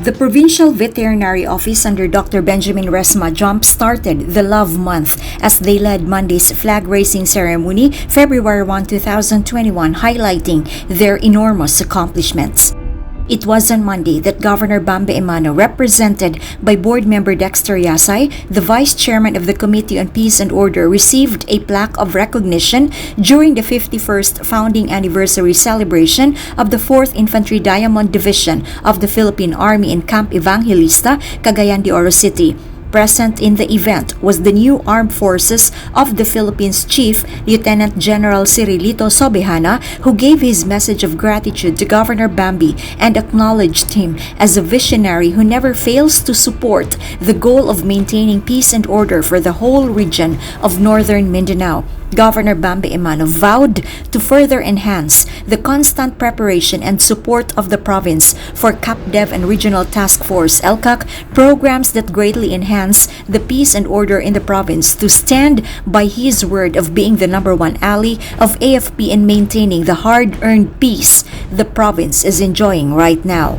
The Provincial Veterinary Office under Dr. Benjamin Resma jump-started the Love Month as they led Monday's flag raising ceremony, February 1, 2021, highlighting their enormous accomplishments. It was on Monday that Governor Bambi Emano, represented by Board Member Dexter Yasay, the Vice Chairman of the Committee on Peace and Order, received a plaque of recognition during the 51st founding anniversary celebration of the 4th Infantry Diamond Division of the Philippine Army in Camp Evangelista, Cagayan de Oro City. Present in the event was the new Armed Forces of the Philippines Chief, Lieutenant General Cirilito Sobejana, who gave his message of gratitude to Governor Bambi and acknowledged him as a visionary who never fails to support the goal of maintaining peace and order for the whole region of northern Mindanao. Governor Bambi Emano vowed to further enhance the constant preparation and support of the province for CapDev and Regional Task Force (LCAC) programs that greatly enhance the peace and order in the province, to stand by his word of being the #1 ally of AFP in maintaining the hard-earned peace the province is enjoying right now.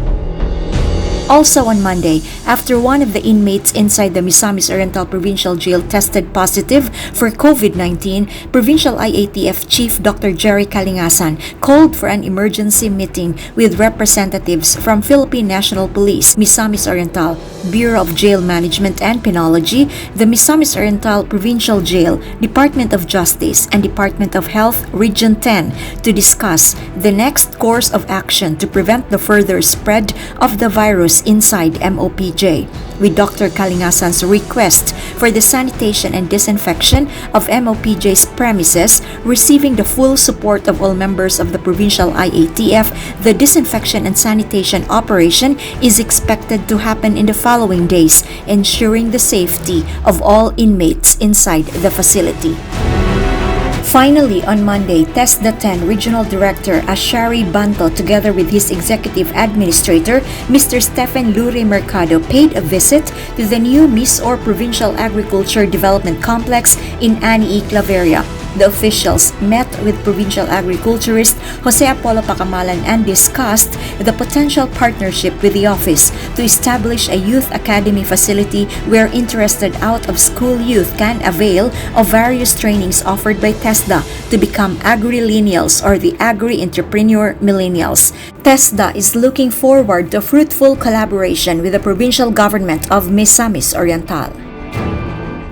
Also on Monday, after one of the inmates inside the Misamis Oriental Provincial Jail tested positive for COVID-19, Provincial IATF Chief Dr. Jerry Kalingasan called for an emergency meeting with representatives from Philippine National Police, Misamis Oriental, Bureau of Jail Management and Penology, the Misamis Oriental Provincial Jail, Department of Justice, and Department of Health Region 10 to discuss the next course of action to prevent the further spread of the virus inside MOPJ, with Dr. Kalingasan's request for the sanitation and disinfection of MOPJ's premises receiving the full support of all members of the Provincial IATF. The disinfection and sanitation operation is expected to happen in the following days, ensuring the safety of all inmates inside the facility. Finally, on Monday, TESDA 10 Regional Director Ashari Banto, together with his Executive Administrator, Mr. Stephen Lure Mercado, paid a visit to the new Misor Provincial Agriculture Development Complex in Ani, Claveria. The officials met with provincial agriculturist Jose Apollo Pacamalan and discussed the potential partnership with the office to establish a youth academy facility where interested out-of-school youth can avail of various trainings offered by TESDA to become agri-millennials or the agri-entrepreneur millennials. TESDA is looking forward to fruitful collaboration with the provincial government of Misamis Oriental.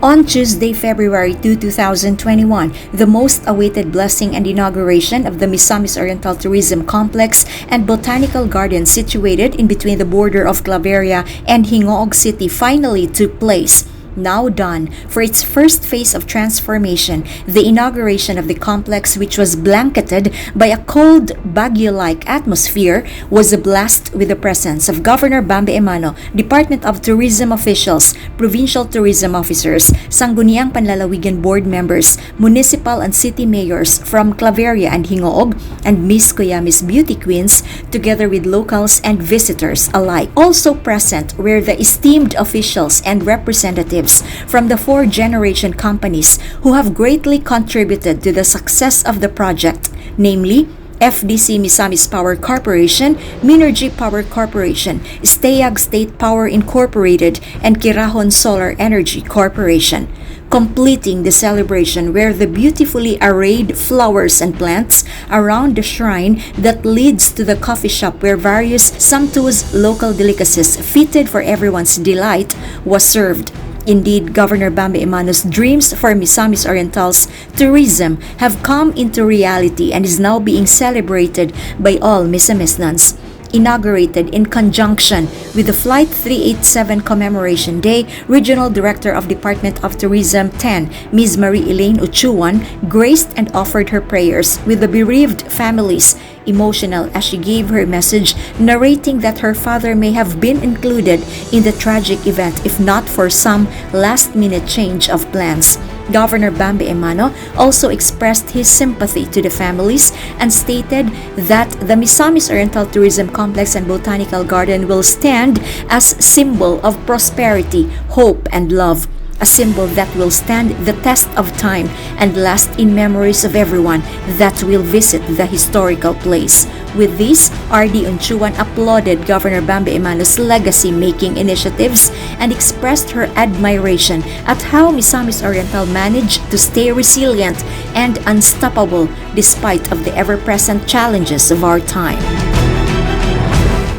On Tuesday, February 2, 2021, the most awaited blessing and inauguration of the Misamis Oriental Tourism Complex and Botanical Garden situated in between the border of Claveria and Hingoog City finally took place. Now done for its first phase of transformation, the inauguration of the complex, which was blanketed by a cold, Baguio-like atmosphere, was a blast with the presence of Governor Bambi Emano, Department of Tourism officials, provincial tourism officers, Sangguniang Panlalawigan board members, municipal and city mayors from Claveria and Hingoog, and Miss Kuyamis Beauty Queens, together with locals and visitors alike. Also present were the esteemed officials and representatives from the 4-generation companies who have greatly contributed to the success of the project, namely FDC Misamis Power Corporation, Minergy Power Corporation, Stayag State Power Incorporated, and Kirahon Solar Energy Corporation. Completing the celebration were the beautifully arrayed flowers and plants around the shrine that leads to the coffee shop, where various sumptuous local delicacies fitted for everyone's delight was served. Indeed, Governor Bambi Emano's dreams for Misamis Oriental's tourism have come into reality and is now being celebrated by all Misamisnons. Inaugurated in conjunction with the Flight 387 Commemoration Day, Regional Director of Department of Tourism 10, Ms. Marie-Elaine Uchuan, graced and offered her prayers with the bereaved families, emotional as she gave her message, narrating that her father may have been included in the tragic event if not for some last-minute change of plans. Governor Bambi Emano also expressed his sympathy to the families and stated that the Misamis Oriental Tourism Complex and Botanical Garden will stand as symbol of prosperity, hope, and love. a symbol that will stand the test of time and last in memories of everyone that will visit the historical place. With this, RD Unchuan applauded Governor Bambi Emano's legacy-making initiatives and expressed her admiration at how Misamis Oriental managed to stay resilient and unstoppable despite of the ever-present challenges of our time.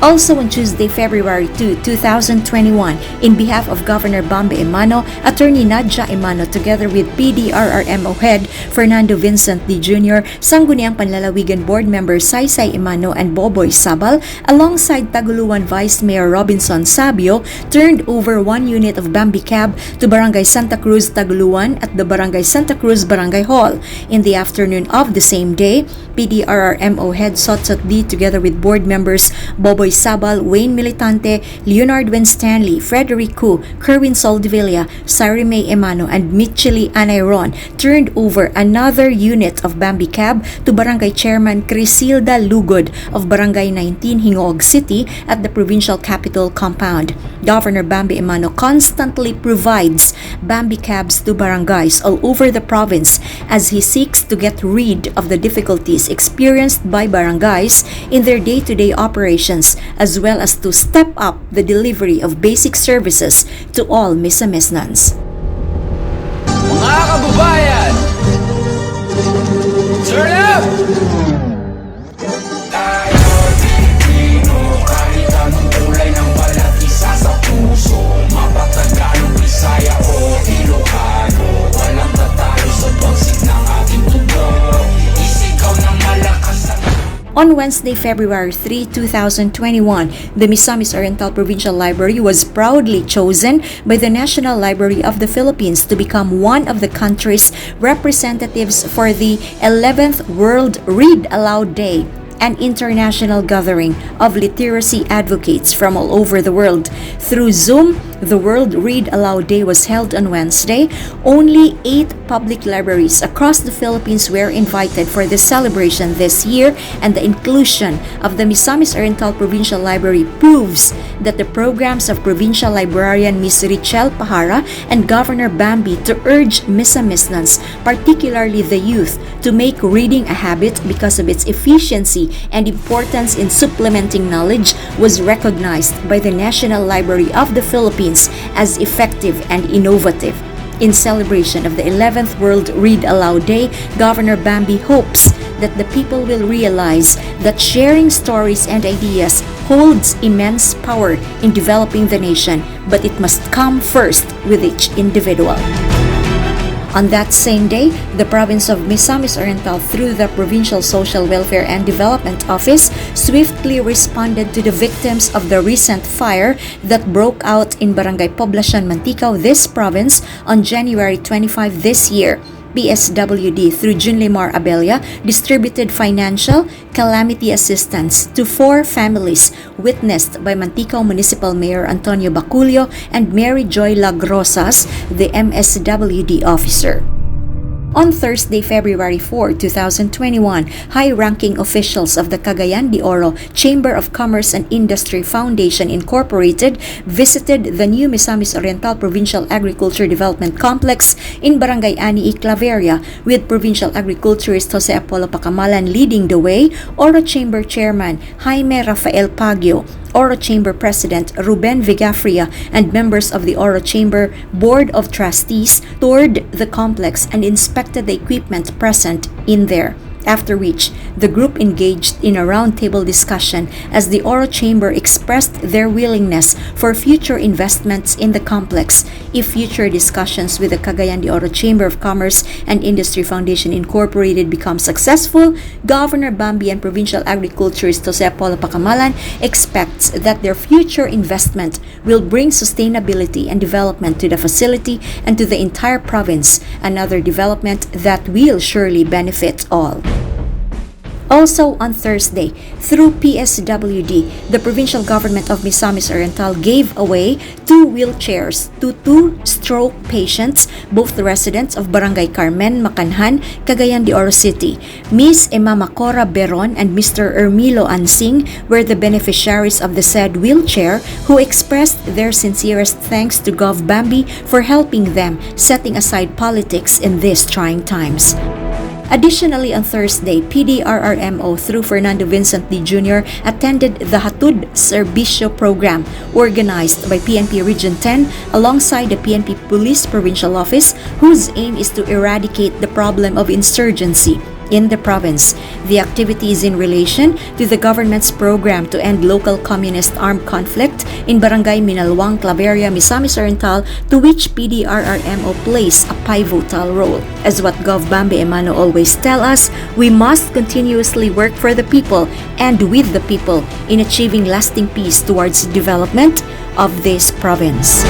Also on Tuesday, February 2, 2021, in behalf of Governor Bambi Emano, Attorney Nadja Emano together with PDRRMO Head Fernando Vincent D. Jr., Sangguniang Panlalawigan Board Members Saysay Emano and Boboy Sabal, alongside Taguluan Vice Mayor Robinson Sabio, turned over one unit of Bambi Cab to Barangay Santa Cruz, Taguluan at the Barangay Santa Cruz Barangay Hall. In the afternoon of the same day, PDRRMO Head Sotsot D together with board members Boboy Sabal, Wayne Militante, Leonard Wen Stanley, Frederick Ku, Kerwin Soldevilla, Sarimay Emano, and Mitcheli Anayron turned over another unit of Bambi Cab to Barangay Chairman Crisilda Lugod of Barangay 19 Hingog City at the Provincial Capitol compound. Governor Bambi Emano constantly provides Bambi Cabs to barangays all over the province as he seeks to get rid of the difficulties experienced by barangays in their day-to-day operations, as well as to step up the delivery of basic services to all Misamisnons. Mga kababayan! Turn up! Tayo, Pilipino, kahit anong kulay ng balat, isa sa puso, mapatagalong Bisaya o Ilocano, walang tatalo sa bagsik ng ating tubo, isigaw ng malakas ang... On Wednesday, February 3, 2021, the Misamis Oriental Provincial Library was proudly chosen by the National Library of the Philippines to become one of the country's representatives for the 11th World Read Aloud Day, an international gathering of literacy advocates from all over the world. Through Zoom, the World Read Aloud Day was held on Wednesday. Only 8 public libraries across the Philippines were invited for the celebration this year, and the inclusion of the Misamis Oriental Provincial Library proves that the programs of Provincial Librarian Ms. Richelle Pahara and Governor Bambi to urge Misamisnons, particularly the youth, to make reading a habit because of its efficiency and importance in supplementing knowledge was recognized by the National Library of the Philippines as effective and innovative. In celebration of the 11th World Read Aloud Day, Governor Bambi hopes that the people will realize that sharing stories and ideas holds immense power in developing the nation, but it must come first with each individual. On that same day, the province of Misamis Oriental, through the Provincial Social Welfare and Development Office, swiftly responded to the victims of the recent fire that broke out in Barangay Poblacion, Manticao, this province, on January 25 this year. PSWD, through Junlimar Abella, distributed financial calamity assistance to 4 families witnessed by Manticao Municipal Mayor Antonio Baculio and Mary Joy Lagrosas, the MSWD officer. On Thursday, February 4, 2021, high-ranking officials of the Cagayan de Oro Chamber of Commerce and Industry Foundation Incorporated visited the new Misamis Oriental Provincial Agriculture Development Complex in Barangay Ani, Claveria, with Provincial Agriculturist Jose Apollo Pacamalan leading the way, Oro Chamber Chairman Jaime Rafael Pagio, Oro Chamber President Ruben Vigafria, and members of the Oro Chamber Board of Trustees toured the complex and inspected the equipment present in there. After which, the group engaged in a roundtable discussion as the Oro Chamber expressed their willingness for future investments in the complex. If future discussions with the Cagayan de Oro Chamber of Commerce and Industry Foundation Incorporated become successful, Governor Bambi and Provincial Agriculturist Jose Apollo Pacamalan expects that their future investment will bring sustainability and development to the facility and to the entire province, another development that will surely benefit all. Also on Thursday, through PSWD, the provincial government of Misamis Oriental gave away 2 wheelchairs to 2 stroke patients, both the residents of Barangay Carmen, Macanhan, Cagayan de Oro City. Ms. Emma Macora Beron and Mr. Ermilo Ansing were the beneficiaries of the said wheelchair, who expressed their sincerest thanks to Gov Bambi for helping them, setting aside politics in these trying times. Additionally, on Thursday, PDRRMO through Fernando Vincent D. Jr. attended the Hatud Serbisyo program organized by PNP Region 10 alongside the PNP Police Provincial Office, whose aim is to eradicate the problem of insurgency in the province. The activity is in relation to the government's program to end local communist armed conflict in Barangay Minalwang, Claveria, Misamis Oriental, to which PDRRMO plays a pivotal role. As what Gov Bambi Emano always tell us, we must continuously work for the people and with the people in achieving lasting peace towards development of this province.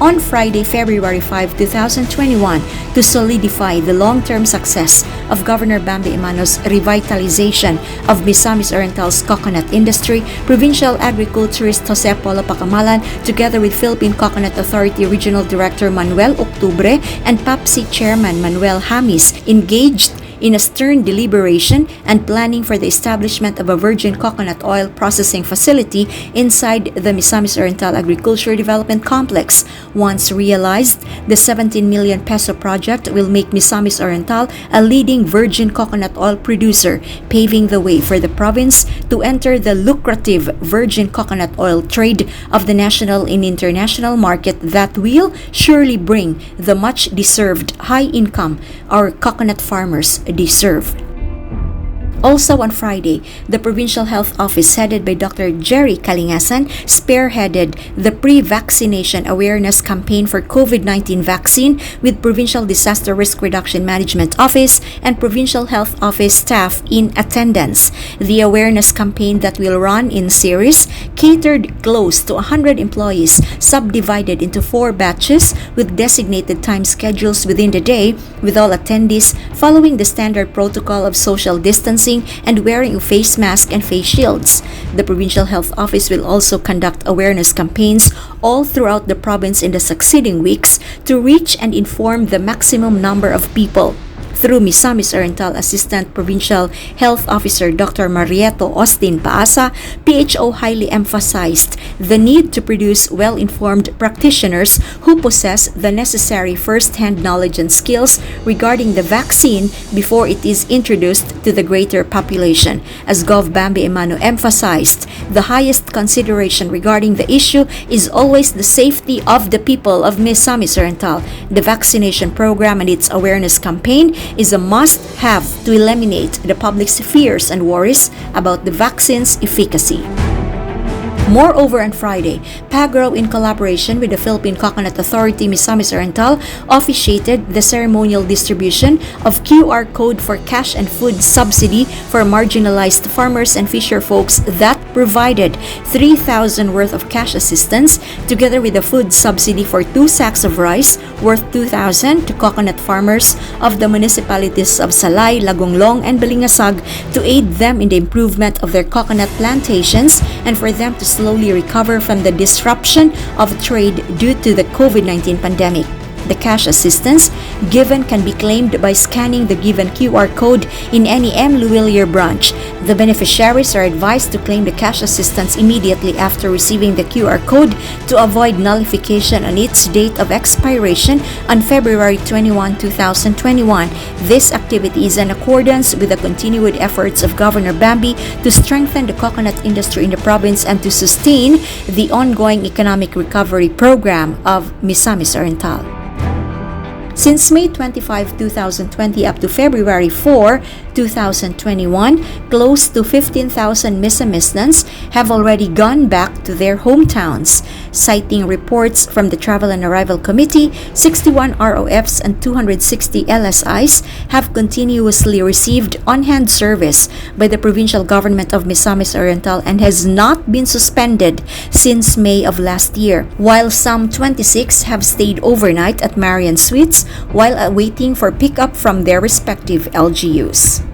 On Friday, February 5, 2021, to solidify the long-term success of Governor Bambi Emano's revitalization of Misamis Oriental's coconut industry, Provincial Agriculturist Jose Polo Pacamalan, together with Philippine Coconut Authority Regional Director Manuel Octubre and PAPSI Chairman Manuel Hamis, engaged in a stern deliberation and planning for the establishment of a virgin coconut oil processing facility inside the Misamis Oriental Agriculture Development Complex. Once realized, the 17 million peso project will make Misamis Oriental a leading virgin coconut oil producer, paving the way for the province to enter the lucrative virgin coconut oil trade of the national and international market that will surely bring the much-deserved high income our coconut farmers deserve. Also on Friday, the Provincial Health Office headed by Dr. Jerry Kalingasan spearheaded the Pre-Vaccination Awareness Campaign for COVID-19 vaccine with Provincial Disaster Risk Reduction Management Office and Provincial Health Office staff in attendance. The awareness campaign that will run in series catered close to 100 employees subdivided into 4 batches with designated time schedules within the day, with all attendees following the standard protocol of social distancing and wearing a face mask and face shields. The Provincial Health Office will also conduct awareness campaigns all throughout the province in the succeeding weeks to reach and inform the maximum number of people. Through Misamis Oriental Assistant Provincial Health Officer Dr. Marieto Austin Paasa, PHO highly emphasized the need to produce well-informed practitioners who possess the necessary first-hand knowledge and skills regarding the vaccine before it is introduced to the greater population. As Gov Bambi Emano emphasized, the highest consideration regarding the issue is always the safety of the people of Misamis Oriental. The vaccination program and its awareness campaign is a must-have to eliminate the public's fears and worries about the vaccine's efficacy. Moreover, on Friday, PAGRO, in collaboration with the Philippine Coconut Authority Misamis Oriental, officiated the ceremonial distribution of QR code for cash and food subsidy for marginalized farmers and fisher folks that provided 3,000 worth of cash assistance, together with a food subsidy for 2 sacks of rice worth 2,000 to coconut farmers of the municipalities of Salay, Lagonglong, and Balingasag to aid them in the improvement of their coconut plantations and for them to slowly recover from the disruption of trade due to the COVID-19 pandemic. The cash assistance given can be claimed by scanning the given QR code in any M. Luwilier branch. The beneficiaries are advised to claim the cash assistance immediately after receiving the QR code to avoid nullification on its date of expiration on February 21, 2021. This activity is in accordance with the continued efforts of Governor Bambi to strengthen the coconut industry in the province and to sustain the ongoing economic recovery program of Misamis Oriental. Since May 25, 2020 up to February 4, 2021, close to 15,000 Misamisnons have already gone back to their hometowns. Citing reports from the Travel and Arrival Committee, 61 ROFs and 260 LSIs have continuously received on-hand service by the provincial government of Misamis Oriental and has not been suspended since May of last year, while some 26 have stayed overnight at Marian Suites while awaiting for pickup from their respective LGUs.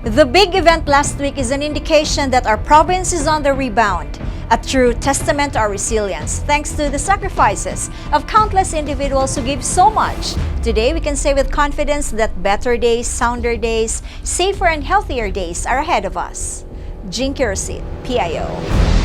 The big event last week is an indication that our province is on the rebound, a true testament to our resilience, thanks to the sacrifices of countless individuals who give so much. Today, we can say with confidence that better days, sounder days, safer and healthier days are ahead of us. Jinky Rosit, PIO.